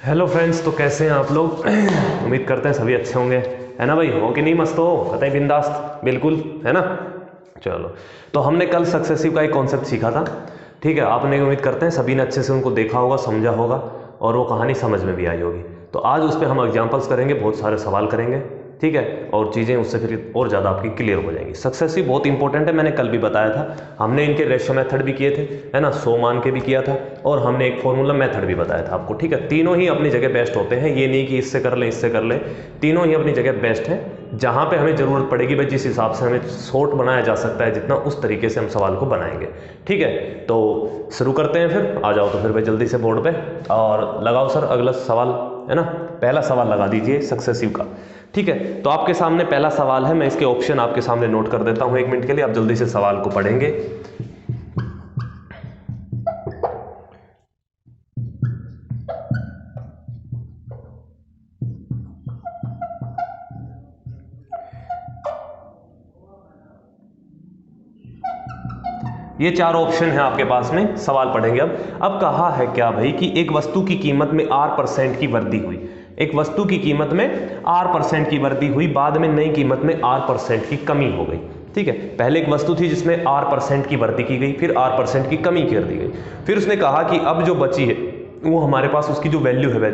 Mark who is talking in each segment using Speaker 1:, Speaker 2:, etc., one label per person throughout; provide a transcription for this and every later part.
Speaker 1: Hello friends, तो कैसे हैं आप लोग। उम्मीद करते हैं सभी अच्छे होंगे, है ना भाई। हो कि नहीं, मस्त हो, कतई बिंदास्त, बिल्कुल, है ना। चलो, तो हमने कल सक्सेसिव का एक कॉन्सेप्ट सीखा था, ठीक है। आपने, उम्मीद करते हैं सभी ने अच्छे से उनको देखा होगा, समझा होगा और वो कहानी समझ में भी आई होगी। तो आज उस पर हम एग्जाम्पल्स करेंगे, बहुत सारे सवाल करेंगे, ठीक है। और चीज़ें उससे फिर और ज़्यादा आपकी क्लियर हो जाएंगी। सक्सेसिव बहुत इंपॉर्टेंट है, मैंने कल भी बताया था। हमने इनके रेशियो मेथड भी किए थे, है ना, 100 मान के भी किया था, और हमने एक फॉर्मूला मेथड भी बताया था आपको, ठीक है। तीनों ही अपनी जगह बेस्ट होते हैं, ये नहीं कि इससे कर लें इससे कर लें, तीनों ही अपनी जगह बेस्ट हैं। जहाँ पे हमें ज़रूरत पड़ेगी भाई, जिस हिसाब से हमें शॉर्ट बनाया जा सकता है जितना, उस तरीके से हम सवाल को बनाएंगे, ठीक है। तो शुरू करते हैं फिर। आ जाओ तो फिर भाई जल्दी से बोर्ड पे और लगाओ सर अगला सवाल, है ना। पहला सवाल लगा दीजिए सक्सेसिव का, ठीक है। तो आपके सामने पहला सवाल है, मैं इसके ऑप्शन आपके सामने नोट कर देता हूं 1 मिनट के लिए, आप जल्दी से सवाल को पढ़ेंगे। ये 4 ऑप्शन है आपके पास में, सवाल पढ़ेंगे अब कहा है क्या भाई कि एक वस्तु की कीमत में R% की वृद्धि हुई। एक वस्तु की कीमत में R% की वृद्धि हुई, बाद में नई कीमत में R% की कमी हो गई, ठीक है। पहले एक वस्तु थी जिसमें R% की वृद्धि की गई, फिर R% की कमी कर दी गई। फिर उसने कहा कि अब जो बची है वो हमारे पास, उसकी जो वैल्यू है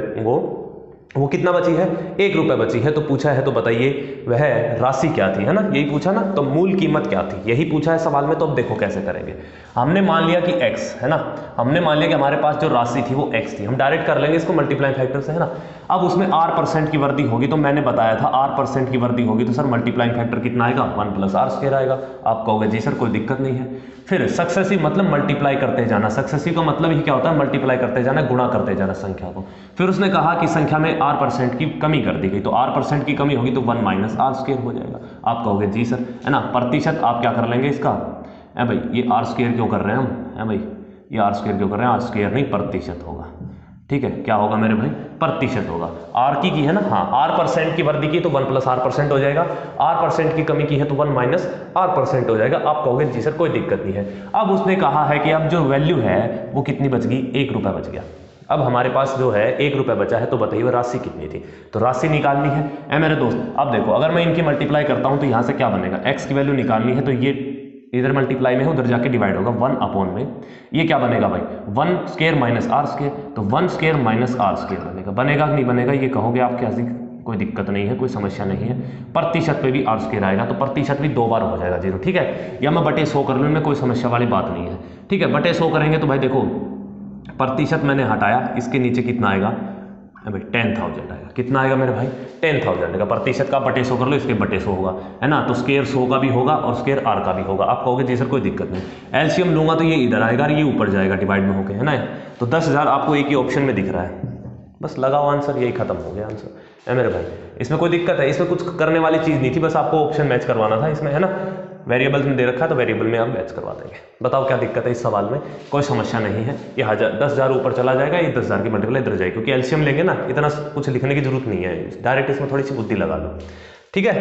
Speaker 1: वो कितना बची है, 1 रुपये बची है। तो पूछा है, तो बताइए वह राशि क्या थी, है ना, यही पूछा ना। तो मूल कीमत क्या थी, यही पूछा है सवाल में। तो अब देखो कैसे करेंगे। हमने मान लिया कि x, है ना, हमने मान लिया कि हमारे पास जो राशि थी वो x थी। हम डायरेक्ट कर लेंगे इसको मल्टीप्लाइंग फैक्टर से, है ना। अब उसमें R% की वृद्धि होगी, तो मैंने बताया था R% की वृद्धि होगी तो सर मल्टीप्लाइंग फैक्टर कितना आएगा, 1 + R² आएगा। आप कहोगे जी सर कोई दिक्कत नहीं है। फिर सक्सेसिव मतलब मल्टीप्लाई करते जाना। सक्सेसिव का मतलब ही क्या होता है, मल्टीप्लाई करते जाना, गुणा करते जाना संख्या को। फिर उसने कहा कि संख्या में R% की कमी कर दी गई, तो R% की कमी होगी तो 1 - R² हो जाएगा। आप कहोगे जी सर, है ना, प्रतिशत आप क्या कर लेंगे इसका, है भाई, ये R² क्यों कर रहे हैं हम, है भाई, ये R² क्यों कर रहे हैं, R² नहीं प्रतिशत होगा, ठीक है। क्या होगा मेरे भाई, प्रतिशत होगा। R की है ना, हाँ, R% की वृद्धि की तो 1 + R% हो जाएगा, R% की कमी की है तो 1 - R% हो जाएगा। आप कहोगे जी सर कोई दिक्कत नहीं है। अब उसने कहा है कि अब जो वैल्यू है वो कितनी बच गई, 1 रुपया बच गया। अब हमारे पास जो है 1 रुपया बचा है, तो बताइए वह राशि कितनी थी। तो राशि निकालनी है मेरे दोस्त। अब देखो, अगर मैं इनकी मल्टीप्लाई करता हूं तो यहां से क्या बनेगा, x की वैल्यू निकालनी है, तो ये इधर मल्टीप्लाई में है, उधर जाके डिवाइड होगा 1 में। ये क्या बनेगा भाई, 1² - R², तो 1² - R² बनेगा कि नहीं बनेगा, ये कहोगे आप क्या, कोई दिक्कत नहीं है, कोई समस्या नहीं है। प्रतिशत पे भी R² आएगा, तो प्रतिशत भी 2 बार हो जाएगा 0, ठीक है। या मैं बटे 100 कर लूँ, इनमें कोई समस्या वाली बात नहीं है, ठीक है। बटे 100 करेंगे तो भाई देखो, प्रतिशत मैंने हटाया, इसके नीचे कितना आएगा भाई, 10,000 आएगा। कितना आएगा मेरे भाई, 10,000 आएगा। प्रतिशत का बटे 100 कर लो, इसके बटे 100 होगा, है ना। तो स्क्वायर 100 का भी होगा और स्क्वायर R का भी होगा। आप कहोगे जी सर कोई दिक्कत नहीं, एलसीएम लूंगा तो ये इधर आएगा और ये ऊपर जाएगा डिवाइड में होकर, है ना। तो 10,000 आपको एक ही ऑप्शन में दिख रहा है, बस लगाओ आंसर, यही खत्म हो गया आंसर, है मेरे भाई। इसमें कोई दिक्कत है, इसमें कुछ करने वाली चीज़ नहीं थी, बस आपको ऑप्शन मैच करवाना था इसमें, है ना। वेरिएबल्स में दे रखा है तो वेरिएबल में आप मैच करवा देंगे। बताओ क्या दिक्कत है इस सवाल में, कोई समस्या नहीं है। ये 10,000 ऊपर चला जाएगा, ये 10,000 की मल्टीप्लाई इधर जाएगी, क्योंकि एलसीएम लेंगे ना, इतना कुछ लिखने की जरूरत नहीं है, डायरेक्ट इसमें थोड़ी सी बुद्धि लगा लो, ठीक है।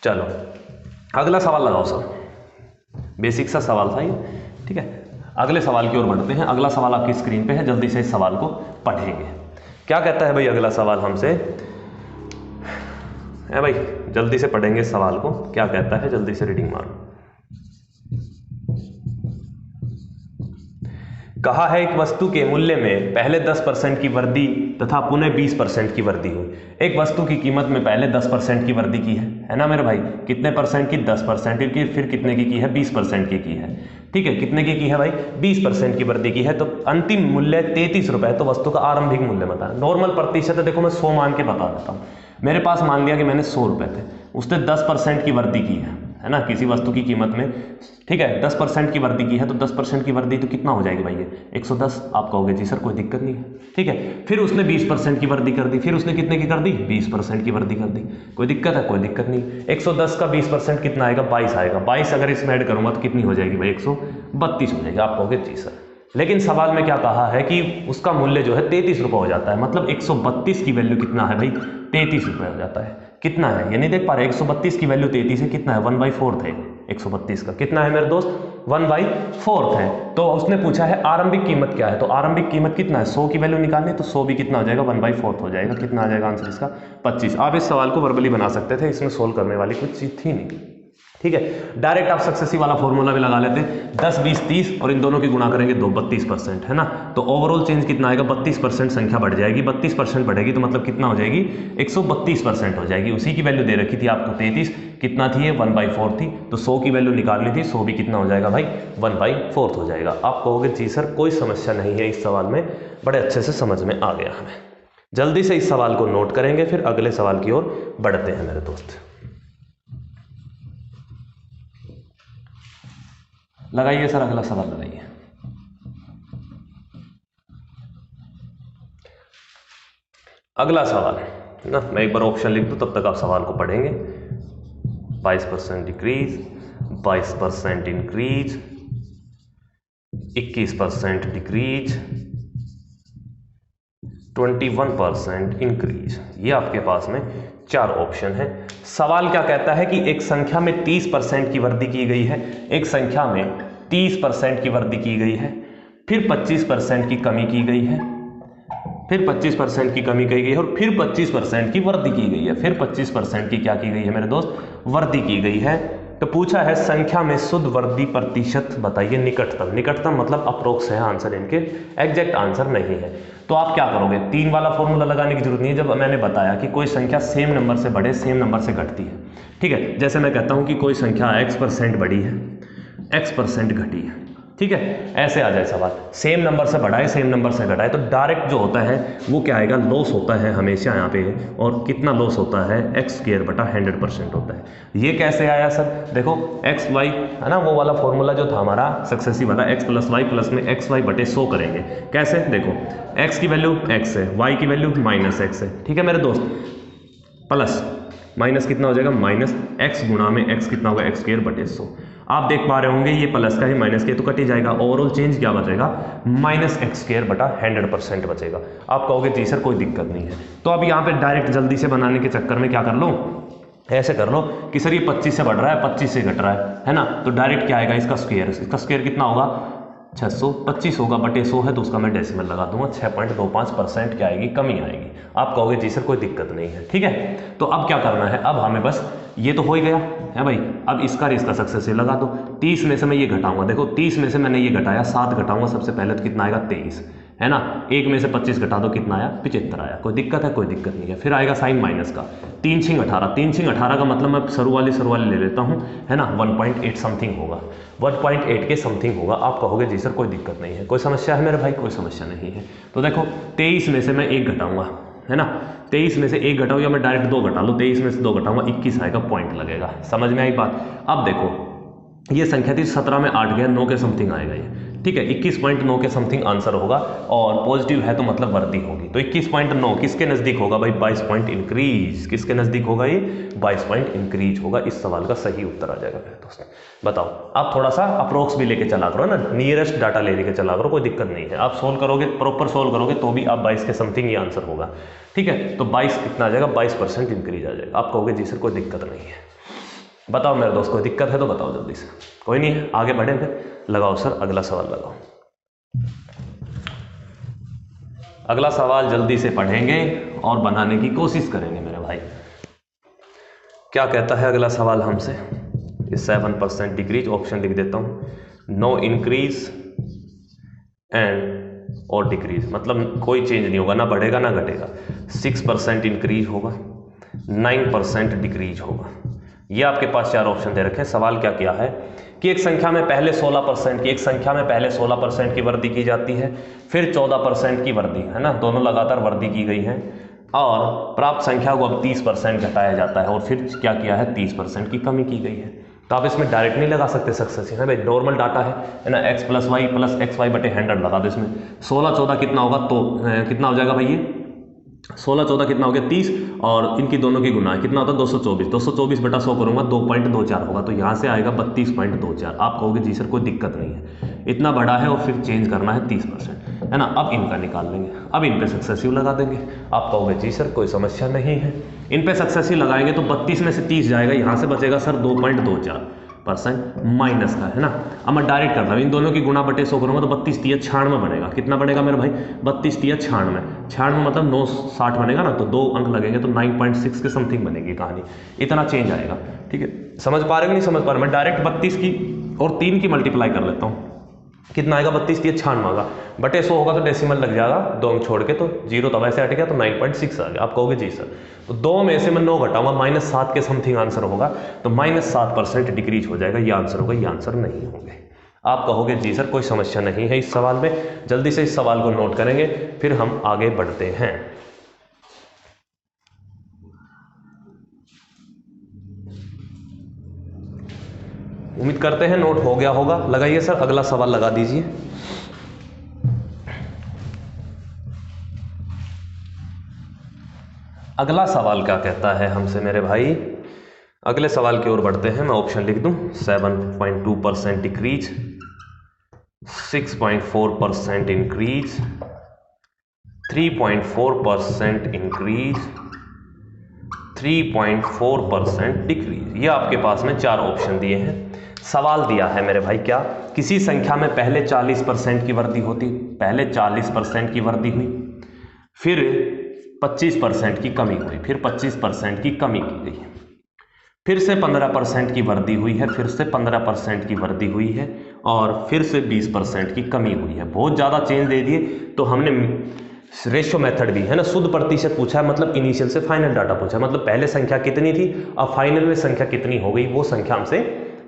Speaker 1: चलो अगला सवाल लगाओ सर, बेसिक सा सवाल था ये, ठीक है। अगले सवाल की ओर बढ़ते हैं। अगला सवाल आपकी स्क्रीन पे है, जल्दी से इस सवाल को पढ़ेंगे। क्या कहता है भाई अगला सवाल हमसे, है भाई, जल्दी से पढ़ेंगे इस सवाल को, क्या कहता है, जल्दी से रीडिंग मारो। कहा है एक वस्तु के मूल्य में पहले 10% की वृद्धि तथा पुनः 20% की वृद्धि हुई। एक वस्तु की कीमत में पहले 10% की वृद्धि की है ना मेरे भाई, कितने परसेंट की, 10% की, फिर कितने की है, 20% की है, ठीक है। कितने की है भाई, 20% की वृद्धि की है, तो अंतिम मूल्य 33 रुपये, तो वस्तु का आरंभिक मूल्य बताया। नॉर्मल प्रतिशत है, देखो मैं 100 मान के बता देता हूँ। मेरे पास मान लिया कि मैंने 100 रुपये थे, उसने 10% की वृद्धि की है ना, किसी वस्तु की कीमत में, ठीक है, 10% की वृद्धि की है, तो 10% की वृद्धि तो कितना हो जाएगी भाई, ये 110। आप कहोगे जी सर कोई दिक्कत नहीं है, ठीक है। फिर उसने 20% की वृद्धि कर दी, फिर उसने कितने की कर दी, 20% की वृद्धि कर दी। कोई दिक्कत है, कोई दिक्कत नहीं। 110 का 20% कितना आएगा, 22 आएगा। 22 अगर इसमें ऐड करूंगा तो कितनी हो जाएगी भाई, 132 हो जाएगी। आप कहोगे जी सर, लेकिन सवाल में क्या कहा है कि उसका मूल्य जो है 33 रुपये हो जाता है, मतलब 132 की वैल्यू कितना है भाई, 33 रुपये हो जाता है। कितना है ये नहीं देख पा रहे, 132 की वैल्यू 33 है, कितना है, 1/4 है, 132 का कितना है मेरे दोस्त 1/4 है। तो उसने पूछा है आरंभिक कीमत क्या है, तो आरंभिक कीमत कितना है 100 की वैल्यू निकालनी, तो 100 भी कितना हो जाएगा 1/4 हो जाएगा। कितना आ जाएगा आंसर इसका 25। आप इस सवाल को वर्बली बना सकते थे, इसमें सोल्व करने वाली कुछ चीज़ थी नहीं। ठीक है, डायरेक्ट आप सक्सेसिव वाला फॉर्मूला भी लगा लेते हैं 10 20 30 और इन दोनों की गुणा करेंगे 32% है ना, तो ओवरऑल चेंज कितना आएगा 32% संख्या बढ़ जाएगी, 32% बढ़ेगी तो मतलब कितना हो जाएगी 132% हो जाएगी। उसी की वैल्यू दे रखी थी आपको 33, कितना थी ये 1/4 थी, तो 100 की वैल्यू निकालनी थी, 100 भी कितना हो जाएगा भाई 1/4 हो जाएगा। आप कहोगे जी सर कोई समस्या नहीं है इस सवाल में, बड़े अच्छे से समझ में आ गया हमें। जल्दी से इस सवाल को नोट करेंगे फिर अगले सवाल की ओर बढ़ते हैं मेरे दोस्त। लगाइए सर अगला सवाल लगाइए। अगला सवाल ना, मैं एक बार ऑप्शन लिख दूं तब तक आप सवाल को पढ़ेंगे। 22% डिक्रीज, 22% इंक्रीज, 21% डिक्रीज, 21% इंक्रीज, ये आपके पास में 4 ऑप्शन है। सवाल क्या कहता है कि एक संख्या में 30% की वृद्धि की गई है, एक संख्या में 30% की वृद्धि की गई है, फिर 25% की कमी की गई है, फिर 25% की कमी की गई है और फिर 25% की वृद्धि की गई है, फिर 25% की क्या की गई है मेरे दोस्त वृद्धि की गई है। तो पूछा है संख्या में शुद्ध वृद्धि प्रतिशत बताइए निकटतम। निकटतम मतलब अप्रोक्स है आंसर, इनके एग्जैक्ट आंसर नहीं है। तो आप क्या करोगे, 3 वाला फॉर्मूला लगाने की जरूरत नहीं है। जब मैंने बताया कि कोई संख्या सेम नंबर से बढ़े सेम नंबर से घटती है, ठीक है, जैसे मैं कहता हूं कि कोई संख्या x% बढ़ी है, x% घटी है, ठीक है, ऐसे आ जाए सवाल, सेम नंबर से बढ़ाए सेम नंबर से घटाए, तो डायरेक्ट जो होता है वो क्या आएगा, लॉस होता है हमेशा यहाँ पे। और कितना लॉस होता है, x²/100% होता है। ये कैसे आया सर, देखो xy है ना, वो वाला फॉर्मूला जो था हमारा सक्सेसिव वाला, x + y प्लस में xy/100 करेंगे। कैसे, देखो x की वैल्यू x है, y की वैल्यू -x है, ठीक है मेरे दोस्त, प्लस माइनस कितना हो जाएगा -x गुणा में x कितना होगा x²/100। आप देख पा रहे होंगे ये प्लस का ही माइनस के तो कट ही जाएगा, ओवरऑल चेंज क्या बचेगा -x²/100% बचेगा। आप कहोगे जी सर कोई दिक्कत नहीं है, तो अब यहाँ पे डायरेक्ट जल्दी से बनाने के चक्कर में क्या कर लो, ऐसे कर लो कि सर ये 25 से बढ़ रहा है 25 से घट रहा है ना, तो डायरेक्ट क्या आएगा इसका स्क्वायर, इसका स्क्वायर कितना होगा 625 होगा बटे 100 है तो उसका मैं डेसिमल लगा दूंगा, 6.25% क्या आएगी कमी आएगी। आप कहोगे जी सर कोई दिक्कत नहीं है, ठीक है। तो अब क्या करना है, अब हमें बस ये तो हो ही गया है भाई, अब इसका और इसका सक्सेसिव लगा दो। 30 में से मैं ये घटाऊंगा, देखो 30 में से मैंने ये घटाया 7 घटाऊंगा सबसे पहले तो कितना आएगा 23 है ना, 1 में से 25 घटा दो कितना आया 75 आया। कोई दिक्कत है, कोई दिक्कत नहीं है। फिर आएगा साइन माइनस का 3 6 18, 3 6 18 का मतलब मैं सरू वाली ले लेता हूँ है ना, 1.8 समथिंग होगा, 1.8 के समथिंग होगा। आप कहोगे जी सर कोई दिक्कत नहीं है, कोई समस्या है मेरे भाई, कोई समस्या नहीं है। तो देखो 23 में से मैं 1 घटाऊंगा है ना, 23 में से 1 घटाऊँ या मैं डायरेक्ट 2 घटा लूँ, 23 में से 2 घटाऊंगा 21 आएगा, पॉइंट लगेगा। समझ में आई बात। अब देखो ये संख्या थी 17 में 8 गया 9 के समथिंग आएगा ये, ठीक है, 21.9 के समथिंग आंसर होगा और पॉजिटिव है तो मतलब वृद्धि होगी। तो 21.9 किसके नज़दीक होगा भाई 22 पॉइंट इंक्रीज, किसके नज़दीक होगा ये 22 पॉइंट इंक्रीज होगा। इस सवाल का सही उत्तर आ जाएगा मेरे दोस्त। बताओ, आप थोड़ा सा अप्रोक्स भी लेके चला करो ना, नियरेस्ट डाटा लेके चला करो, कोई दिक्कत नहीं है। आप सोल्व करोगे, प्रॉपर सोल्व करोगे तो भी आप 22 के समथिंग ये आंसर होगा, ठीक है। तो 22 कितना आ जाएगा 22% इंक्रीज आ जाएगा। आप कहोगे जी सर कोई दिक्कत नहीं है। बताओ मेरे दोस्त कोई दिक्कत है तो बताओ जल्दी से। कोई नहीं है, आगे बढ़े फिर। लगाओ सर अगला सवाल लगाओ। अगला सवाल जल्दी से पढ़ेंगे और बनाने की कोशिश करेंगे मेरे भाई। क्या कहता है अगला सवाल हमसे, 7% डिक्रीज, ऑप्शन लिख देता हूं, नो इंक्रीज एंड और डिक्रीज, मतलब कोई चेंज नहीं होगा, ना बढ़ेगा ना घटेगा। 6% इंक्रीज होगा, 9% डिक्रीज होगा। ये आपके पास 4 ऑप्शन दे रखे हैं। सवाल क्या किया है कि एक संख्या में पहले 16% की वृद्धि की जाती है, फिर 14% की वृद्धि है ना, दोनों लगातार वृद्धि की गई है और प्राप्त संख्या को अब 30% घटाया जाता है और फिर क्या किया है 30% की कमी की गई है। तो आप इसमें डायरेक्ट नहीं लगा सकते सक्सेसिव है भाई, नॉर्मल डाटा है ना, x + y + xy/100 लगा दो इसमें। 16 14 कितना होगा तो कितना हो जाएगा भाई, ये 16 14 कितना हो गया 30 और इनकी दोनों की गुना कितना होता है 224, 224/100 करूंगा 2.24 होगा, तो यहाँ से आएगा 32.24। आप कहोगे जी सर कोई दिक्कत नहीं है, इतना बड़ा है और फिर चेंज करना है 30% है ना। अब इनका निकाल लेंगे, अब इन पे सक्सेसिव लगा देंगे। आप कहोगे जी सर कोई समस्या नहीं है, इन पे सक्सेसिव लगाएंगे तो 32 में से 30 जाएगा, यहाँ से बचेगा सर 2.24, % माइनस का है ना। अब मैं डायरेक्ट करता हूँ, इन दोनों की गुणा बटे 100 करूँगा तो 32 तिया 96 बनेगा। कितना बनेगा मेरे भाई? 32 तिया 96, 96 मतलब 960 बनेगा ना, तो 2 अंक लगेंगे तो 9.6 के समथिंग बनेगी कहानी। इतना चेंज आएगा, ठीक है। समझ पा रहे हो नहीं समझ पा रहे? मैं डायरेक्ट 32 की और 3 की मल्टीप्लाई कर लेता हूँ। कितना आएगा? 32 तिया 96 आएगा, बटे 100 होगा तो डेसिमल लग जाएगा 2 अंक छोड़ के, तो 0 तो वैसे हट गया, तो 9.6 आ गया। आप कहोगे जी सर, तो 2 में से मैं 9 घटाऊंगा, -7 के समथिंग आंसर होगा, तो -7% डिक्रीज हो जाएगा। ये आंसर होगा, ये आंसर नहीं होंगे। आप कहोगे जी सर कोई समस्या नहीं है इस सवाल में। जल्दी से इस सवाल को नोट करेंगे, फिर हम आगे बढ़ते हैं। उम्मीद करते हैं नोट हो गया होगा। लगाइए सर, अगला सवाल लगा दीजिए। अगला सवाल क्या कहता है हमसे मेरे भाई? अगले सवाल की ओर बढ़ते हैं। मैं ऑप्शन लिख दूं, 7.2% डिक्रीज, 6.4% इंक्रीज, 3.4% इंक्रीज, 3.4% डिक्रीज। ये आपके पास में 4 ऑप्शन दिए हैं। सवाल दिया है मेरे भाई क्या? किसी संख्या में पहले 40% की वृद्धि होती, पहले 40% की वृद्धि हुई, फिर 25% की कमी हुई, फिर 25% की कमी की गई, फिर से 15% की वृद्धि हुई है, फिर से 15% की वृद्धि हुई है, और फिर से 20% की कमी हुई है। बहुत ज़्यादा चेंज दे दिए, तो हमने रेशियो मेथड भी है ना, शुद्ध प्रतिशत पूछा है, मतलब इनिशियल से फाइनल डाटा पूछा है, मतलब पहले संख्या कितनी थी अब फाइनल में संख्या कितनी हो गई, वो संख्या हमसे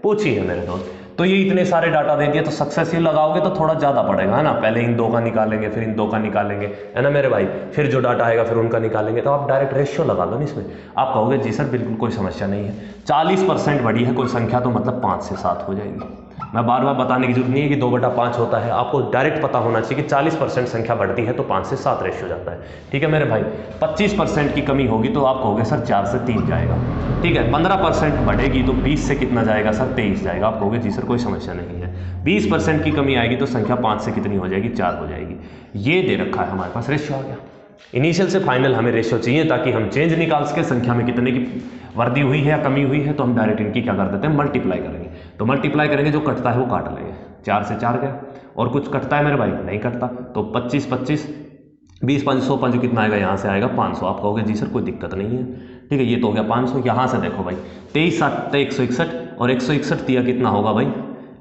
Speaker 1: पूछी है मेरे दोस्त। तो ये इतने सारे डाटा दे दिए, तो सक्सेसिव लगाओगे तो थोड़ा ज़्यादा पड़ेगा, है ना। पहले इन 2 का निकालेंगे, फिर इन 2 का निकालेंगे, है ना मेरे भाई, फिर जो डाटा आएगा फिर उनका निकालेंगे। तो आप डायरेक्ट रेशियो लगा लो ना इसमें। आप कहोगे जी सर बिल्कुल कोई समस्या नहीं है, 40% बढ़ी है कोई संख्या तो मतलब 5 से 7 हो जाएगी। मैं बार बार बताने की जरूरत नहीं है कि 2/5 होता है, आपको डायरेक्ट पता होना चाहिए कि 40% संख्या बढ़ती है तो 5 से 7 रेशियो जाता है, ठीक है मेरे भाई। 25% की कमी होगी तो आप कहोगे सर 4 से 3 जाएगा, ठीक है। 15% बढ़ेगी तो 20 से कितना जाएगा सर? 23 जाएगा। आप कहोगे जी सर कोई समस्या नहीं है। 20% की कमी आएगी तो संख्या 5 से कितनी हो जाएगी? 4 हो जाएगी। ये दे रखा है हमारे पास, रेशियो आ गया। इनिशियल से फाइनल हमें रेशियो चाहिए ताकि हम चेंज निकाल सके, संख्या में कितने की वृद्धि हुई है या कमी हुई है, तो हम डायरेक्ट इनकी क्या कर देते हैं? मल्टीप्लाई करेंगे। तो मल्टीप्लाई करेंगे, जो कटता है वो काट लेंगे, 4 से 4 गया, और कुछ कटता है मेरे भाई? नहीं कटता। तो 25 25 20 5 100 5 कितना आएगा? यहाँ से आएगा 500। आप कहोगे जी सर कोई दिक्कत नहीं है, ठीक है। ये तो हो गया 500। यहाँ से देखो भाई, 23 7 161, और 161 तिया कितना होगा भाई?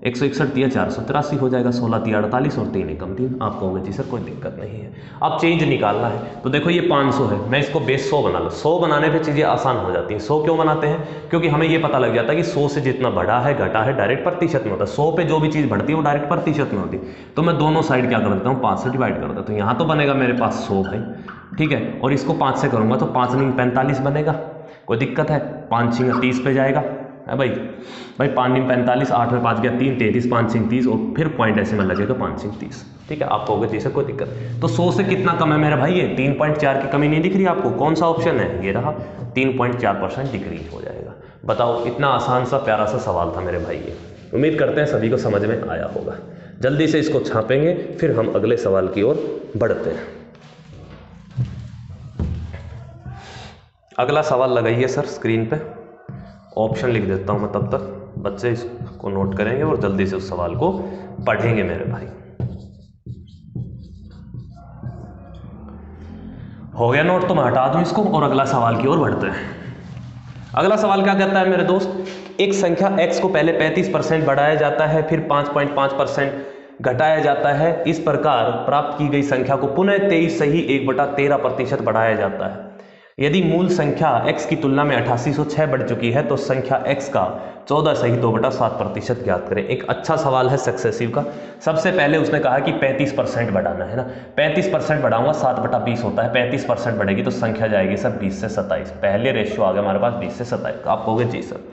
Speaker 1: 161 तिया 483 हो जाएगा, 16 तिया 48 और 3 एकम 3। आप कहोगे जी सर कोई दिक्कत नहीं है। अब चेंज निकालना है, तो देखो ये 500 है, मैं इसको बेस 100 बना लूँ। 100 बनाने पे चीज़ें आसान हो जाती हैं। 100 क्यों बनाते हैं? क्योंकि हमें ये पता लग जाता है कि 100 से जितना बढ़ा है घटा है डायरेक्ट प्रतिशत में होता है। 100 पे जो भी चीज़ बढ़ती है वो डायरेक्ट प्रतिशत में होती है। तो मैं दोनों साइड क्या कर देता हूँ? 5 से डिवाइड कर देता हूँ। यहाँ तो बनेगा मेरे पास 100 भाई, ठीक है, और इसको 5 से करूँगा तो 5 9 45 बनेगा। कोई दिक्कत है? 5 6 30 पे जाएगा है भाई। 5 9 45, 8 में 5 गया 3 33, 5 6 30, और फिर पॉइंट ऐसे में लगेगा 5 6 30, ठीक है। आप कहोगे जी सर कोई दिक्कत। तो 100 से कितना कम है मेरा भाई? ये 3.4 की कमी नहीं दिख रही आपको? कौन सा ऑप्शन है? ये रहा, 3.4% डिक्रीज हो जाएगा। बताओ, इतना आसान सा प्यारा सा सवाल था मेरे भाई। ये उम्मीद करते हैं सभी को समझ में आया होगा। जल्दी से इसको छापेंगे, फिर हम अगले सवाल की ओर बढ़ते हैं। अगला सवाल लगाइए सर स्क्रीन पे। ऑप्शन लिख देता हूं मैं, तब तक बच्चे इसको नोट करेंगे और जल्दी से उस सवाल को पढ़ेंगे मेरे भाई। हो गया नोट? तो मैं हटा दूं इसको और अगला सवाल की ओर बढ़ते हैं। अगला सवाल क्या कहता है मेरे दोस्त? एक संख्या x को पहले 35% बढ़ाया जाता है, फिर 5.5% घटाया जाता है। इस प्रकार प्राप्त की गई संख्या को पुनः 23 सही 1/13% बढ़ाया जाता है। यदि मूल संख्या x की तुलना में 8806 बढ़ चुकी है तो संख्या x का 14 सही 2/7% ज्ञात करें। एक अच्छा सवाल है सक्सेसिव का। सबसे पहले उसने कहा कि 35% बढ़ाना है ना। 35% बढ़ाऊंगा 7/20 होता है, 35% बढ़ेगी तो संख्या जाएगी सर 20 से 27। पहले रेशियो आ गया हमारे पास 20 से 27। आप कहोगे जी सर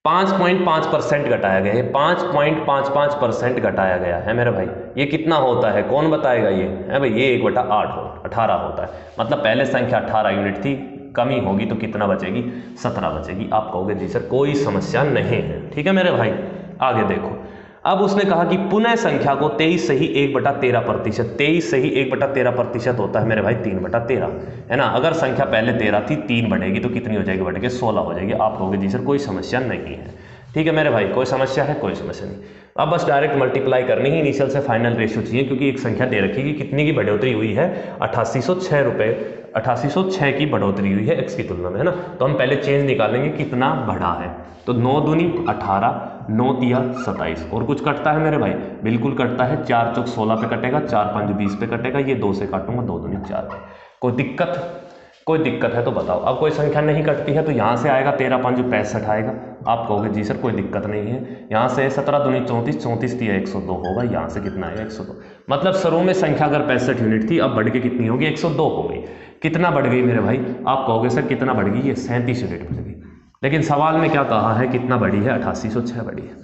Speaker 1: 5.5% घटाया गया है, 5.55% घटाया गया है मेरे भाई। ये कितना होता है? कौन बताएगा? ये है भाई, ये 1/8 18 होता है। मतलब पहले संख्या 18 यूनिट थी, कमी होगी तो कितना बचेगी? 17 बचेगी। आप कहोगे जी सर कोई समस्या नहीं है, ठीक है मेरे भाई। आगे देखो, अब उसने कहा कि पुनः संख्या को 23 सही 1/13%, 23 सही 1/13% होता है मेरे भाई 3/13, है ना। अगर संख्या पहले 13 थी, 3 बढ़ेगी तो कितनी हो जाएगी? बढ़ के 16 हो जाएगी। आप कहोगे जी सर कोई समस्या नहीं है, ठीक है मेरे भाई, कोई समस्या है? कोई समस्या नहीं। अब बस डायरेक्ट मल्टीप्लाई करनी ही, इनिशियल से फाइनल रेशियो चाहिए, क्योंकि एक संख्या दे रखी है कि कितनी की बढ़ोतरी हुई है, 8806 रुपये, 8806 की बढ़ोतरी हुई है x की तुलना में, है ना। तो हम पहले चेंज निकालेंगे कितना बढ़ा है। तो 9 दूनी 18, 9 तिया 27, और कुछ कटता है मेरे भाई? बिल्कुल कटता है, 4 चौक 16 पे कटेगा, 4 5 20 पे कटेगा, ये 2 से काटूंगा, 2 दूनी 4 पे। कोई दिक्कत है तो बताओ। अब कोई संख्या नहीं कटती है तो यहाँ से आएगा 13 5 65 आएगा। आप कहोगे जी सर कोई दिक्कत नहीं है, यहाँ से 17 दूनी 34, 34 तिया 102 होगा, यहाँ से कितना आएगा 102। मतलब शुरू में संख्या अगर 65 यूनिट थी, अब बढ़ के कितनी होगी? 102 हो गई। कितना बढ़ गई मेरे भाई? आप कहोगे सर कितना बढ़ गई? ये 37 यूनिट बढ़ गई। लेकिन सवाल में क्या कहा है, कितना बढ़ी है? 8806 बढ़ी है।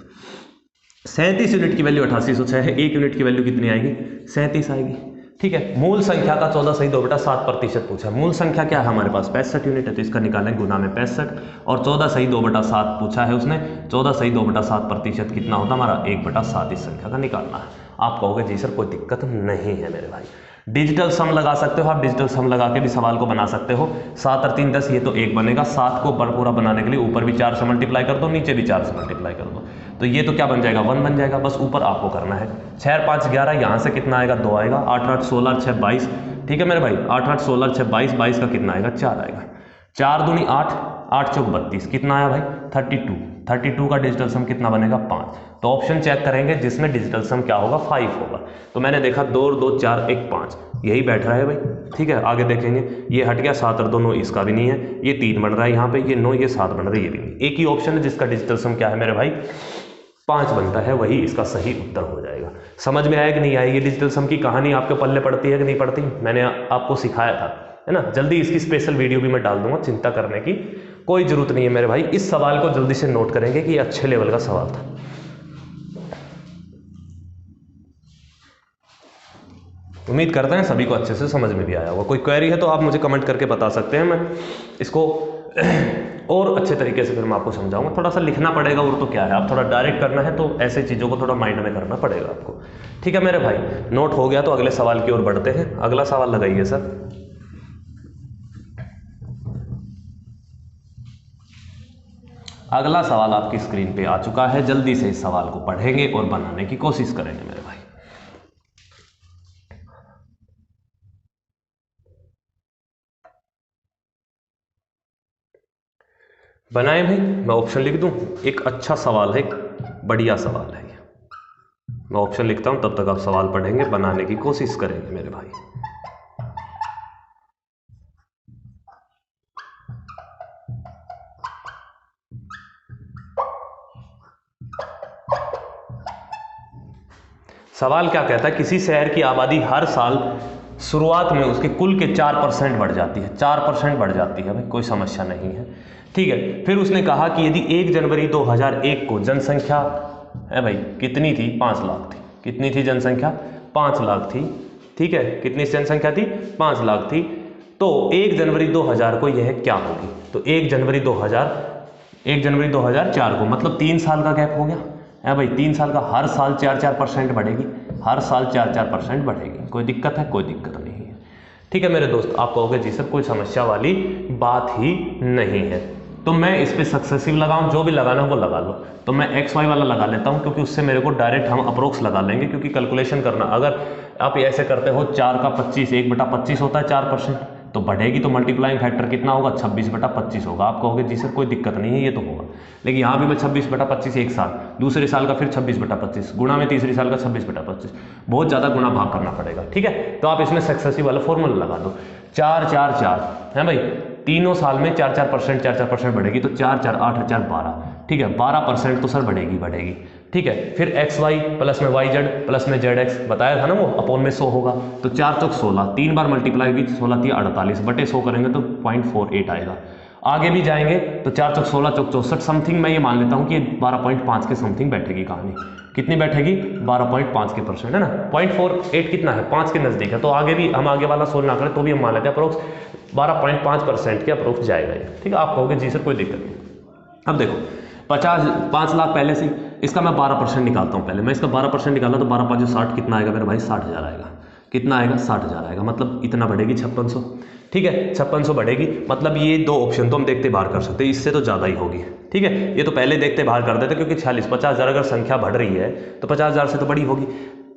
Speaker 1: 37 यूनिट की वैल्यू 8806 है, 1 यूनिट की वैल्यू कितनी आएगी? 37 आएगी। ठीक है, मूल संख्या का 14 सही 2/7% पूछा। मूल संख्या क्या है हमारे पास? 65 यूनिट है, तो इसका निकालें गुना में 65, और 14 सही 2/7 पूछा है उसने। 14 सही 2/7% कितना होता है हमारा? 1/7 इस संख्या का निकालना है। आप कहोगे जी सर कोई दिक्कत नहीं है मेरे भाई। डिजिटल सम लगा सकते हो आप, डिजिटल सम लगा के भी सवाल को बना सकते हो। 7 और 3 10, ये तो 1 बनेगा। 7 को पूरा बनाने के लिए ऊपर भी 4 से मल्टीप्लाई कर दो, नीचे भी 4 से मल्टीप्लाई कर दो, तो ये तो क्या बन जाएगा? 1 बन जाएगा। बस ऊपर आपको करना है। 6 और 5 11, यहाँ से कितना आएगा? 2 आएगा। 8 8 16 और 6 22, ठीक है मेरे भाई। 8 8 16 और 6 22, 22 का कितना आएगा? 4 आएगा। 4 दूनी 8, 8 चौक 32, कितना आया भाई? 32। 32 का डिजिटल सम कितना बनेगा? 5। तो ऑप्शन चेक करेंगे जिसमें डिजिटल सम क्या होगा? 5 होगा। तो मैंने देखा 2 और 2 4 1 5, यही बैठ रहा है भाई। ठीक है, आगे देखेंगे। ये हट गया 7 और 2 9, इसका भी नहीं है। ये 3 बन रहा है यहाँ पे, ये 9, ये 7 बन रहा है, ये भी नहीं। एक ही ऑप्शन है जिसका डिजिटल सम क्या है मेरे भाई? 5 बनता है, वही इसका सही उत्तर हो जाएगा। समझ में आया कि नहीं आया? ये डिजिटल सम की कहानी आपके पल्ले पड़ती है कि नहीं पड़ती? मैंने आपको सिखाया था, है ना। जल्दी इसकी स्पेशल वीडियो भी मैं डाल दूंगा, चिंता करने की कोई जरूरत नहीं है मेरे भाई। इस सवाल को जल्दी से नोट करेंगे कि ये अच्छे लेवल का सवाल था। उम्मीद करते हैं सभी को अच्छे से समझ में भी आया होगा। कोई क्वेरी है तो आप मुझे कमेंट करके बता सकते हैं, मैं इसको और अच्छे तरीके से फिर मैं आपको समझाऊंगा। थोड़ा सा लिखना पड़ेगा, और तो क्या है, आप थोड़ा डायरेक्ट करना है तो ऐसे चीज़ों को थोड़ा माइंड में करना पड़ेगा आपको। ठीक है मेरे भाई, नोट हो गया तो अगले सवाल की ओर बढ़ते हैं। अगला सवाल लगाइए सर। अगला सवाल आपकी स्क्रीन पे आ चुका है। जल्दी से इस सवाल को पढ़ेंगे और बनाने की कोशिश करेंगे मेरे भाई। बनाए भाई, मैं ऑप्शन लिख दूं? एक अच्छा सवाल है, एक बढ़िया सवाल है। मैं ऑप्शन लिखता हूं, तब तक आप सवाल पढ़ेंगे, बनाने की कोशिश करेंगे मेरे भाई। सवाल क्या कहता है? किसी शहर की आबादी हर साल शुरुआत में उसके कुल के 4% बढ़ जाती है। 4% बढ़ जाती है भाई, कोई समस्या नहीं है। ठीक है, फिर उसने कहा कि यदि 1 जनवरी 2001 को जनसंख्या है भाई कितनी थी? 5 लाख थी। कितनी थी जनसंख्या? 5 लाख थी। ठीक है, कितनी जनसंख्या थी? 5 लाख थी। तो 1 जनवरी 2000 को यह क्या होगी? तो 1 जनवरी 2004 को, मतलब 3 साल का गैप हो गया है भाई। 3 साल का, हर साल 4% बढ़ेगी, हर साल 4% बढ़ेगी। कोई दिक्कत है? कोई दिक्कत नहीं है। ठीक है मेरे दोस्त, आप कहोगे जी सर कोई समस्या वाली बात ही नहीं है। तो मैं इस पर सक्सेसिव लगाऊं, जो भी लगाना वो लगा लो। तो मैं XY वाला लगा लेता हूं, क्योंकि उससे मेरे को डायरेक्ट हम अप्रोक्स लगा लेंगे, क्योंकि कैलकुलेशन करना, अगर आप ऐसे करते हो 4 का 25, 1/25 होता है 4%, तो बढ़ेगी तो मल्टीप्लाइंग फैक्टर कितना होगा? 26/25 होगा। आप कहोगे जी सर कोई दिक्कत नहीं है, ये तो होगा। लेकिन यहाँ भी मैं 26/25 एक साल, दूसरे साल का फिर 26/25, गुणा में तीसरे साल का 26/25, बहुत ज़्यादा गुणा भाग करना पड़ेगा। ठीक है, तो आप इसमें सक्सेसिव वाला फॉर्मूला लगा दो। 4 4 4 है भाई, तीनों साल में 4% बढ़ेगी, तो 4 4 8 4 12। ठीक है, 12% तो सर बढ़ेगी। ठीक है, फिर XY प्लस में YZ प्लस में ZX बताया था ना वो, अपॉन में 100 होगा। तो 4 चौक 16, 3 बार मल्टीप्लाई की 16 3 48 बटे 100 करेंगे तो 0.48 आएगा। आगे भी जाएंगे तो 4 चौक 16 चौक 64 समथिंग, मैं ये मान लेता हूँ कि 12.5 के समथिंग बैठेगी कहानी। कितनी बैठेगी? 12.5 के % है ना। 0.48 कितना है? 5 के नज़दीक है। तो आगे भी हम आगे वाला सोल्व ना करें तो भी हम मान लेते हैं अप्रोक्स 12.5% के अप्रोक्स जाएगा ये। ठीक है, आप कहोगे जी सर कोई दिक्कत नहीं। अब देखो 5 लाख पहले से, इसका मैं 12% निकालता हूँ। पहले मैं इसका 12% निकाला तो 12 5 60 कितना आएगा मेरे भाई? 60,000 आएगा। कितना आएगा 60,000 आएगा, मतलब इतना बढ़ेगी 5600। ठीक है, 5600 बढ़ेगी, मतलब ये दो ऑप्शन तो हम देखते बाहर कर सकते हैं, इससे तो ज़्यादा ही होगी। ठीक है, ये तो पहले देखते बाहर कर देते, क्योंकि 50,000 अगर संख्या बढ़ रही है तो 50,000 से तो बड़ी होगी,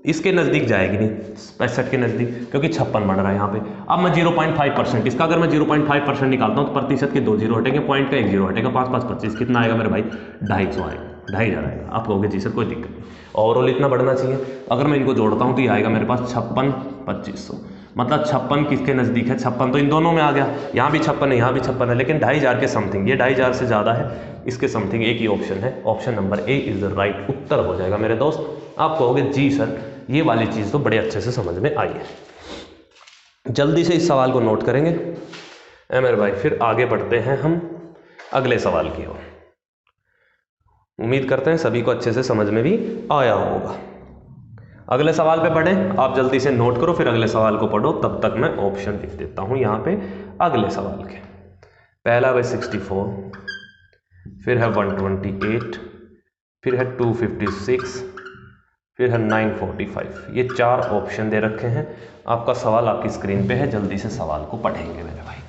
Speaker 1: इसके नज़दीक जाएगी नहीं 65 के नज़दीक, क्योंकि 56 बढ़ रहा है यहाँ पे। अब मैं 0.5% इसका अगर मैं 0.5% निकालता हूँ तो प्रतिशत के 2 जीरो हटेंगे, पॉइंट का 1 जीरो हटेगा, 5 5 25 कितना आएगा मेरे भाई 250 आएगा, 2,500 आएगा। आप कहोगे जी सर कोई दिक्कत नहीं, ओवरऑल इतना बढ़ना चाहिए। अगर मैं इनको जोड़ता हूँ तो ये आएगा मेरे पास 56,2500, मतलब 56 किसके नज़दीक है, 56 तो इन दोनों में आ गया, यहाँ भी 56 है यहाँ भी 56 है, लेकिन 2,500 के समथिंग, ये 2,500 से ज़्यादा है, इसके समथिंग एक ही ऑप्शन है, option number A is the right उत्तर हो जाएगा मेरे दोस्त। आप कहोगे जी सर ये वाली चीज़ तो बड़े अच्छे से समझ में आई है। जल्दी से इस सवाल को नोट करेंगे मेरे भाई, फिर आगे बढ़ते हैं हम अगले सवाल की ओर। उम्मीद करते हैं सभी को अच्छे से समझ में भी आया होगा। अगले सवाल पे पढ़ें, आप जल्दी से नोट करो, फिर अगले सवाल को पढ़ो, तब तक मैं ऑप्शन लिख देता हूँ यहाँ पे अगले सवाल के। पहला है 64, फिर है 128, फिर है 256, फिर है 945। ये 4 ऑप्शन दे रखे हैं। आपका सवाल आपकी स्क्रीन पे है, जल्दी से सवाल को पढ़ेंगे मेरे भाई।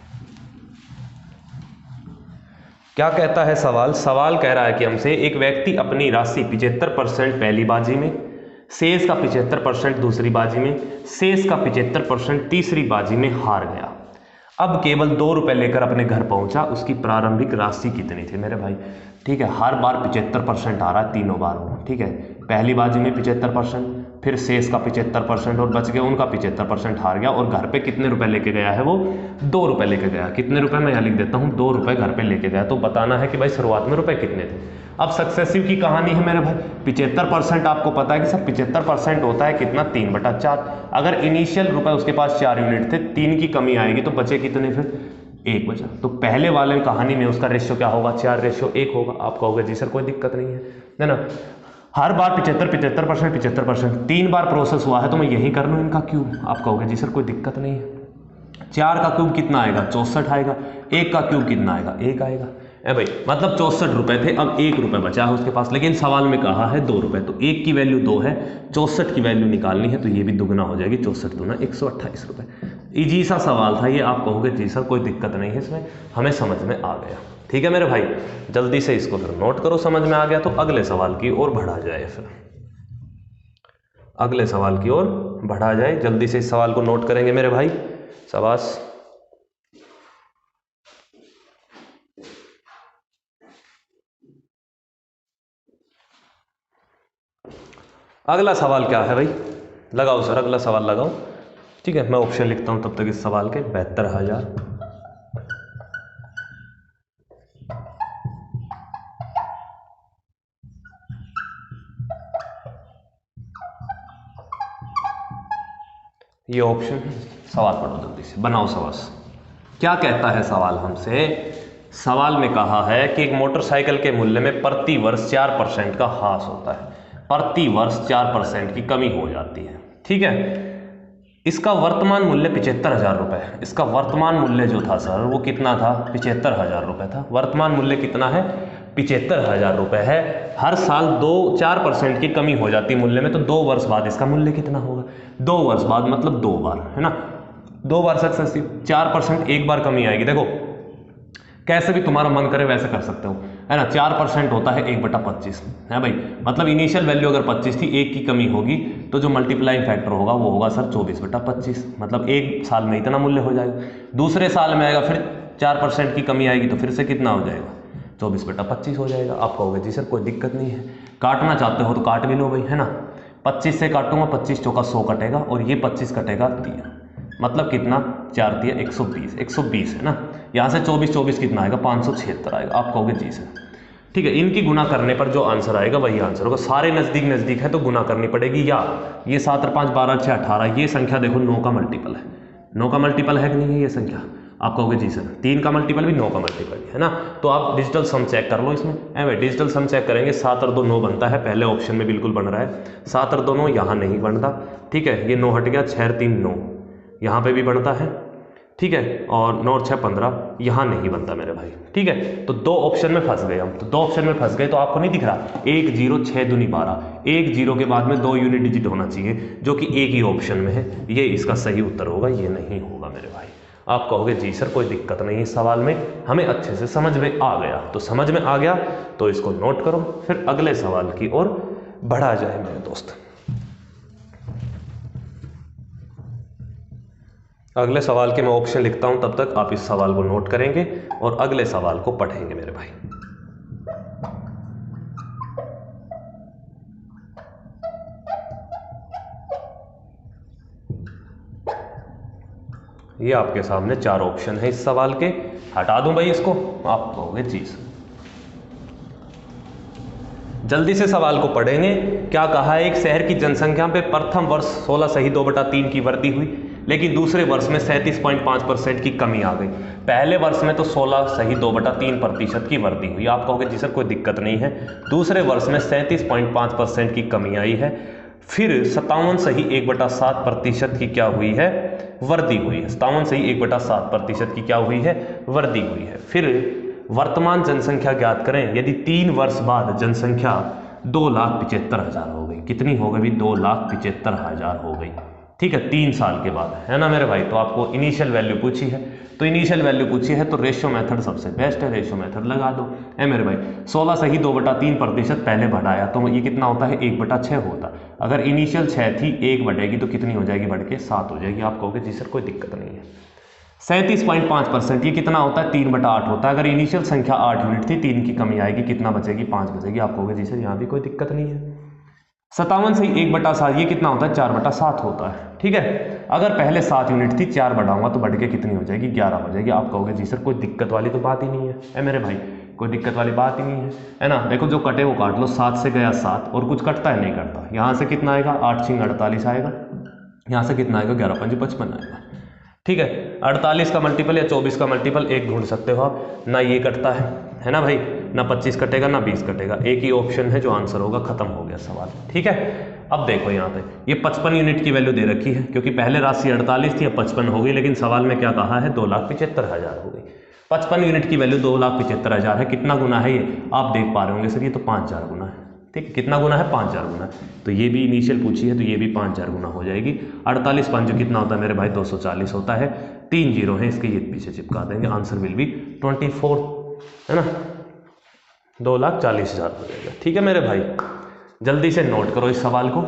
Speaker 1: क्या कहता है सवाल? सवाल कह रहा है कि हमसे एक व्यक्ति अपनी राशि 75% पहली बाजी में, शेष का 75% दूसरी बाजी में, शेष का 75% तीसरी बाजी में हार गया। अब केवल 2 रुपये लेकर अपने घर पहुंचा, उसकी प्रारंभिक राशि कितनी थी मेरे भाई? ठीक है, हर बार 75% आ रहा है तीनों बार में। ठीक है, पहली बाजी में 75%, फिर शेष का 75% और बच गया उनका 75% हार गया, और घर पे कितने रुपए लेके गया है वो? 2 रुपये लेके गया। कितने रुपए? मैं यहाँ लिख देता हूँ, 2 रुपये घर पे लेके गया। तो बताना है कि भाई शुरुआत में रुपए कितने थे। अब सक्सेसिव की कहानी है मेरे भाई। 75% आपको पता है कि सर 75% होता है कितना? 3/4। अगर इनिशियल रुपए उसके पास 4 यूनिट थे, 3 की कमी आएगी तो बचे कितने? फिर 1 बचा। तो पहले वाले कहानी में उसका रेशियो क्या होगा? 4:1 होगा। आप कहोगे जी सर कोई दिक्कत नहीं है ना। हर बार 75%, 3 बार प्रोसेस हुआ है तो मैं यही कर लूँ इनका क्यूब। आप कहोगे जी सर कोई दिक्कत नहीं है। 4 का क्यूब कितना आएगा? 64 आएगा। 1 का क्यूब कितना आएगा? 1 आएगा। भाई मतलब 64 रुपए थे, अब 1 रुपये बचा है उसके पास, लेकिन सवाल में कहा है 2 रुपये, तो 1 की वैल्यू 2 है, 64 की वैल्यू निकालनी है, तो ये भी दुगना हो जाएगी। 64 दूना 128 रुपये। इजी सा सवाल था ये। आप कहोगे जी सर कोई दिक्कत नहीं है इसमें, हमें समझ में आ गया। ठीक है मेरे भाई, जल्दी से इसको फिर नोट करो, समझ में आ गया तो अगले सवाल की ओर बढ़ा जाए। फिर अगले सवाल की ओर बढ़ा जाए, जल्दी से इस सवाल को नोट करेंगे मेरे भाई। शाबाश। अगला सवाल क्या है भाई? लगाओ सर अगला सवाल लगाओ। ठीक है, मैं ऑप्शन लिखता हूं तब तक इस सवाल के। 72,000, ये ऑप्शन। सवाल पढ़ो जल्दी से, बनाओ सवाल। क्या कहता है सवाल हमसे? सवाल में कहा है कि एक मोटरसाइकिल के मूल्य में प्रति वर्ष 4% का ह्रास होता है, प्रति वर्ष 4% की कमी हो जाती है। ठीक है, इसका वर्तमान मूल्य 75,000 रुपये है। इसका वर्तमान मूल्य जो था सर वो कितना था? 75,000 रुपये था। वर्तमान मूल्य कितना है? 75,000 रुपये है। हर साल 4% की कमी हो जाती है मूल्य में, तो 2 वर्ष बाद इसका मूल्य कितना होगा? 2 वर्ष बाद मतलब 2 बार, है ना, 2 बार सक्सेसिव। 4% एक बार कमी आएगी। देखो कैसे भी तुम्हारा मन करे वैसे कर सकते हो, है ना। 4% होता है 1/25, है भाई। मतलब इनिशियल वैल्यू अगर 25 थी, 1 की कमी होगी, तो जो मल्टीप्लाइंग फैक्टर होगा वो होगा सर 24/25। मतलब 1 साल में इतना मूल्य हो जाएगा। दूसरे साल में आएगा फिर 4% की कमी आएगी, तो फिर से कितना हो जाएगा? 24/25 हो जाएगा। आप कहोगे जी सर कोई दिक्कत नहीं है, काटना चाहते हो तो काट भी लो भाई, है ना। 25 से काटूंगा, 25 चौका 100 कटेगा, और ये 25 कटेगा 3, मतलब कितना? 4 तिया 120, 120 है ना। यहाँ से 24 कितना आएगा? 576 आएगा। आप कहोगे जी सर ठीक है। इनकी गुना करने पर जो आंसर आएगा वही आंसर होगा। सारे नज़दीक नज़दीक है तो गुना करनी पड़ेगी, या ये 7 और 5 12 6 18, ये संख्या देखो 9 का मल्टीपल है। 9 का मल्टीपल है कि नहीं है ये संख्या? आप कहोगे जी सर 3 का मल्टीपल भी 9 का मल्टीपल है ना। तो आप डिजिटल सम चेक कर लो इसमें। भाई डिजिटल सम चेक करेंगे, 7 और 2 9 बनता है, पहले ऑप्शन में बिल्कुल बन रहा है। 7 और 2 9 यहाँ नहीं बनता। ठीक है, ये 9 हट गया, 6 और 3 9, यहाँ पे भी बनता है। ठीक है, और 9 और 6 15, यहाँ नहीं बनता मेरे भाई। ठीक है, तो 2 ऑप्शन में फंस गए हम। तो 2 ऑप्शन में फंस गए तो आपको नहीं दिख रहा 1 0 6 दूनी 12, 1 0 के बाद में 2 यूनिट डिजिट होना चाहिए जो कि एक ही ऑप्शन में है। ये इसका सही उत्तर होगा, ये नहीं होगा मेरे भाई। आप कहोगे जी सर कोई दिक्कत नहीं है, सवाल में हमें अच्छे से समझ में आ गया। तो समझ में आ गया तो इसको नोट करो, फिर अगले सवाल की ओर बढ़ा जाए मेरे दोस्त। अगले सवाल के मैं ऑप्शन लिखता हूं, तब तक आप इस सवाल को नोट करेंगे और अगले सवाल को पढ़ेंगे मेरे भाई। ये आपके सामने 4 ऑप्शन है इस सवाल के। हटा दूं भाई इसको? आप कहोगे जी सर। जल्दी से सवाल को पढ़ेंगे। क्या कहा है, एक शहर की जनसंख्या पे प्रथम वर्ष 16 सही 2/3 की वृद्धि हुई, लेकिन दूसरे वर्ष में 37.5% की कमी आ गई। पहले वर्ष में तो 16 सही 2/3% की वृद्धि हुई। आप कहोगे जी सर कोई दिक्कत नहीं है। दूसरे वर्ष में 37.5% की कमी आई है। फिर 57 सही 1/7% की क्या हुई है, वृद्धि हुई है। 57 सही 1/7% की क्या हुई है, वृद्धि हुई है। फिर वर्तमान जनसंख्या ज्ञात करें। यदि 3 वर्ष बाद जनसंख्या 2,75,000 हो गई। कितनी हो गई? 2,75,000 हो गई। ठीक है, 3 साल के बाद, है ना मेरे भाई। तो आपको इनिशियल वैल्यू पूछी है, तो इनिशियल वैल्यू पूछी है तो रेशियो मेथड सबसे बेस्ट है, रेशियो मेथड लगा दो। है मेरे भाई, 16 सही 2/3% पहले बढ़ाया तो ये कितना होता है, 1/6 होता। अगर इनिशियल 6 थी, 1 बढ़ेगी तो कितनी हो जाएगी, बढ़ के 7 हो जाएगी। आप कहोगे जी सर कोई दिक्कत नहीं है। 37.5% ये कितना होता है, 3/8 होता है। अगर इनिशियल संख्या 8 यूनिट थी, 3 की कमी आएगी, कितना बचेगी, 5 बचेगी। आप कहोगे जी सर यहाँ भी कोई दिक्कत नहीं है। 57 से 1/7 ये कितना होता है, 4/7 होता है। ठीक है, अगर पहले 7 यूनिट थी, 4 बढ़ाऊंगा तो बढ़ के कितनी हो जाएगी, 11 हो जाएगी। आप कहोगे जी सर कोई दिक्कत वाली तो बात ही नहीं है मेरे भाई, कोई दिक्कत वाली बात ही नहीं है ना। देखो जो कटे वो काट लो, 7 से गया 7, और कुछ कटता है नहीं कटता। यहाँ से कितना आएगा, 8 6 48 आएगा। यहाँ से कितना आएगा, 11 5 55 आएगा। ठीक है, 48 का मल्टीपल या 24 का मल्टीपल 1 ढूंढ सकते हो आप। ना ये कटता है ना भाई, ना 25 कटेगा ना 20 कटेगा। एक ही ऑप्शन है जो आंसर होगा, खत्म हो गया सवाल। ठीक है, अब देखो यहाँ पे ये 55 यूनिट की वैल्यू दे रखी है, क्योंकि पहले राशि 48 थी, अब 55 हो गई। लेकिन सवाल में क्या कहा है, 2,75,000 हो गई। 55 यूनिट की वैल्यू 2,75,000 है। कितना गुना है ये, आप देख पा रहे होंगे सर, ये तो 5,000 गुना है। ठीक है, कितना गुना है, 5,000 गुना। तो ये भी इनिशियल पूछी है तो ये भी 5,000 गुना हो जाएगी। 48 5 जो कितना होता है मेरे भाई, 240 होता है। 3 जीरो है इसके, ये पीछे चिपका देंगे। आंसर विल बी 24, है ना, 2,40,000 हो जाएगा। ठीक है मेरे भाई, जल्दी से नोट करो इस सवाल को।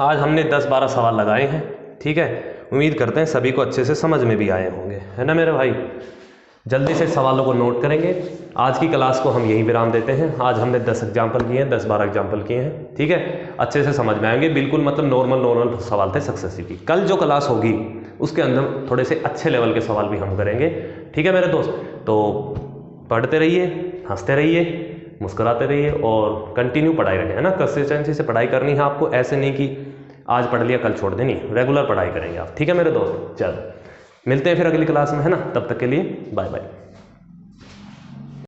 Speaker 1: आज हमने 10-12 सवाल लगाए हैं। ठीक है, उम्मीद करते हैं सभी को अच्छे से समझ में भी आए होंगे, है ना मेरे भाई। जल्दी से सवालों को नोट करेंगे। आज की क्लास को हम यहीं विराम देते हैं। आज हमने 10 एग्जाम्पल किए हैं, 10-12 एग्जाम्पल किए हैं। ठीक है, अच्छे से समझ में आएंगे। बिल्कुल मतलब नॉर्मल सवाल थे सक्सेसिव की। कल जो क्लास होगी उसके अंदर थोड़े से अच्छे लेवल के सवाल भी हम करेंगे। ठीक है मेरे दोस्त, तो पढ़ते रहिए, हंसते रहिए, मुस्कुराते रहिए और कंटिन्यू पढ़ाई रखें, है ना। कंसिस्टेंसी से पढ़ाई करनी है आपको, ऐसे नहीं कि आज पढ़ लिया कल छोड़ देनी, रेगुलर पढ़ाई करेंगे आप। ठीक है मेरे दोस्त, चलो मिलते हैं फिर अगली क्लास में, है ना। तब तक के लिए बाय बाय।